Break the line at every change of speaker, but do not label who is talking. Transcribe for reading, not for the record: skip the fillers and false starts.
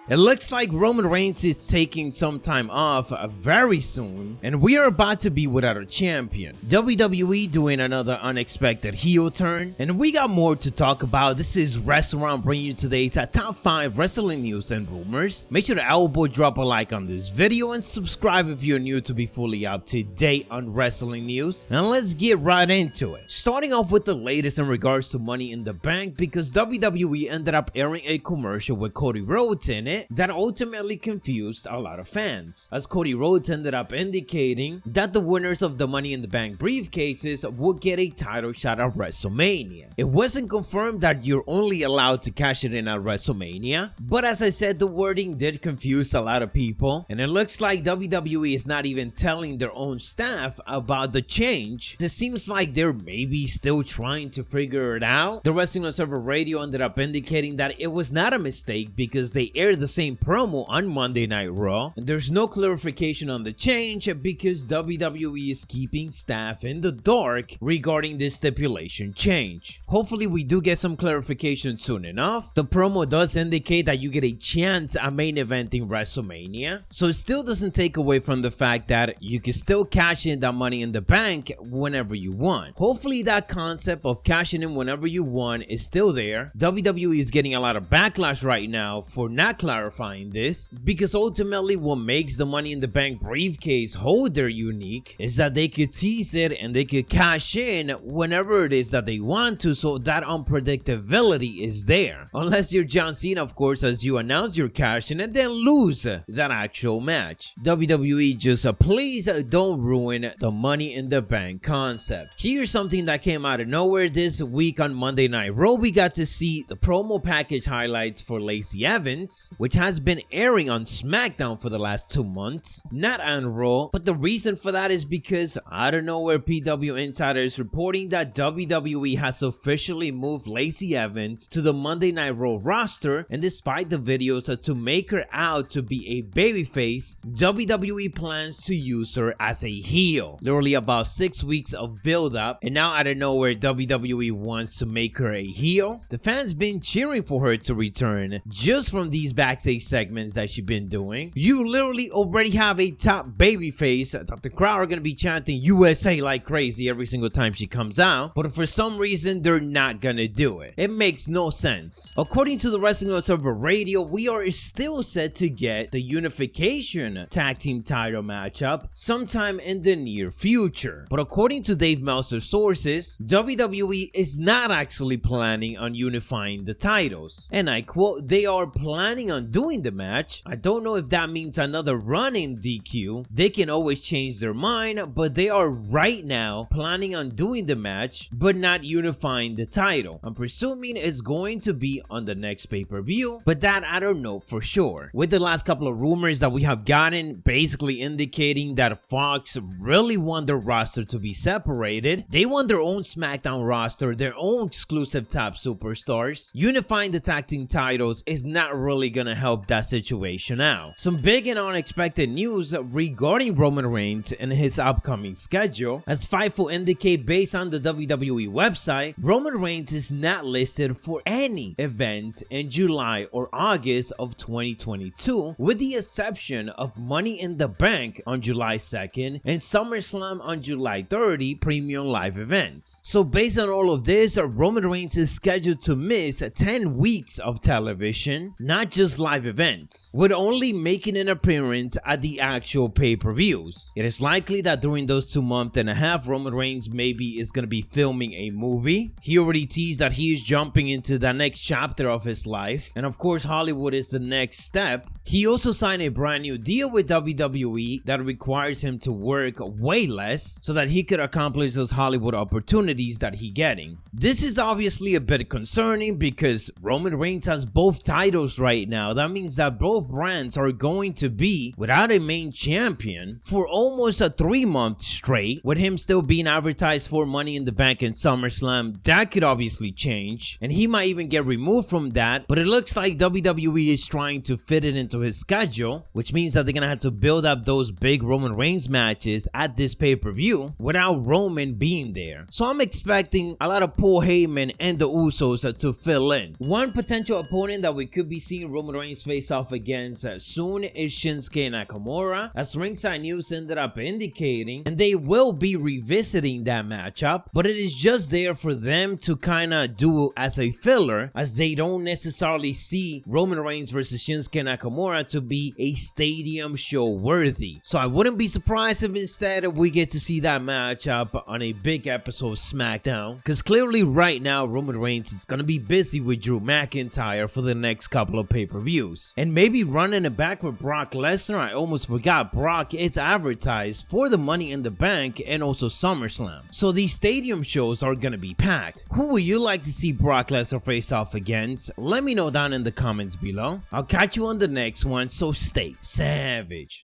It looks like Roman Reigns is taking some time off very soon, and we are about to be without a champion. WWE doing another unexpected heel turn, and we got more to talk about. This is Restaurant bringing you today's top 5 wrestling news and rumors. Make sure to elbow drop a like on this video and subscribe if you're new to be fully up to date on wrestling news. And let's get right into it. Starting off with the latest in regards to Money in the Bank, because WWE ended up airing a commercial with Cody Rhodes in it that ultimately confused a lot of fans, as Cody Rhodes ended up indicating that the winners of the Money in the Bank briefcases would get a title shot at WrestleMania. It wasn't confirmed that you're only allowed to cash it in at WrestleMania, but as I said, the wording did confuse a lot of people, and it looks like WWE is not even telling their own staff about the change. It seems like they're maybe still trying to figure it out. The Wrestling Observer Radio ended up indicating that it was not a mistake because they aired the same promo on Monday Night Raw, and there's no clarification on the change because WWE is keeping staff in the dark regarding this stipulation change. Hopefully we do get some clarification soon enough. The promo does indicate that you get a chance at main eventing WrestleMania, so it still doesn't take away from the fact that you can still cash in that Money in the Bank whenever you want. Hopefully that concept of cashing in whenever you want is still there. WWE is getting a lot of backlash right now for not clarifying this, because ultimately what makes the Money in the Bank briefcase holder unique is that they could tease it and they could cash in whenever it is that they want to, so that unpredictability is there. Unless you're John Cena, of course, as you announce your cash in and then lose that actual match. WWE, just please don't ruin the Money in the Bank concept. Here's something that came out of nowhere this week on Monday Night Raw. We got to see the promo package highlights for Lacey Events, which has been airing on SmackDown for the last 2 months, not on Raw. But the reason for that is because I don't know where PW Insider is reporting that WWE has officially moved Lacey Evans to the Monday Night Raw roster, and despite the videos to make her out to be a babyface, WWE plans to use her as a heel. Literally about 6 weeks of build up, and now out of nowhere WWE wants to make her a heel. The fans been cheering for her to return just from these backstage segments that she's been doing. You literally already have a top babyface that the crowd are going to be chanting USA like crazy every single time she comes out, but for some reason they're not going to do it. It makes no sense. According to the Wrestling Observer Radio, we are still set to get the Unification tag team title matchup sometime in the near future, but according to Dave Meltzer's sources, WWE is not actually planning on unifying the titles, and I quote, "They are planning on doing the match. I don't know if that means another run in DQ. They can always change their mind, but they are right now planning on doing the match, but not unifying the title. I'm presuming it's going to be on the next pay-per-view, but that I don't know for sure." With the last couple of rumors that we have gotten basically indicating that Fox really want their roster to be separated. They want their own SmackDown roster, their own exclusive top superstars. Unifying the tag team titles is not really gonna help that situation out. Some big and unexpected news regarding Roman Reigns and his upcoming schedule. As Fightful indicate, based on the WWE website, Roman Reigns is not listed for any event in July or August of 2022, with the exception of Money in the Bank on July 2nd and SummerSlam on July 30 premium live events. So based on all of this, Roman Reigns is scheduled to miss 10 weeks of television, not just live events, with only making an appearance at the actual pay-per-views. It is likely that during those 2.5 months, Roman Reigns maybe is going to be filming a movie. He already teased that he is jumping into the next chapter of his life, and of course Hollywood is the next step. He also signed a brand new deal with WWE that requires him to work way less so that he could accomplish those Hollywood opportunities that he's getting. This is obviously a bit concerning because Roman Reigns has both titles right now. That means that both brands are going to be without a main champion for almost 3 months straight, with him still being advertised for Money in the Bank and SummerSlam. That could obviously change, and he might even get removed from that, but it looks like WWE is trying to fit it into to his schedule, which means that they're gonna have to build up those big Roman Reigns matches at this pay-per-view without Roman being there. So I'm expecting a lot of Paul Heyman and the Usos to fill in. One potential opponent that we could be seeing Roman Reigns face off against soon is Shinsuke Nakamura, as Ringside News ended up indicating, and they will be revisiting that matchup, but it is just there for them to kind of do as a filler, as they don't necessarily see Roman Reigns versus Shinsuke Nakamura to be a stadium show worthy. So I wouldn't be surprised if instead we get to see that matchup on a big episode of SmackDown, because clearly right now Roman Reigns is gonna be busy with Drew McIntyre for the next couple of pay-per-views, and maybe running it back with Brock Lesnar. I almost forgot, Brock is advertised for the Money in the Bank and also SummerSlam, so these stadium shows are gonna be packed. Who would you like to see Brock Lesnar face off against? Let me know down in the comments below. I'll catch you on the next one, so stay savage.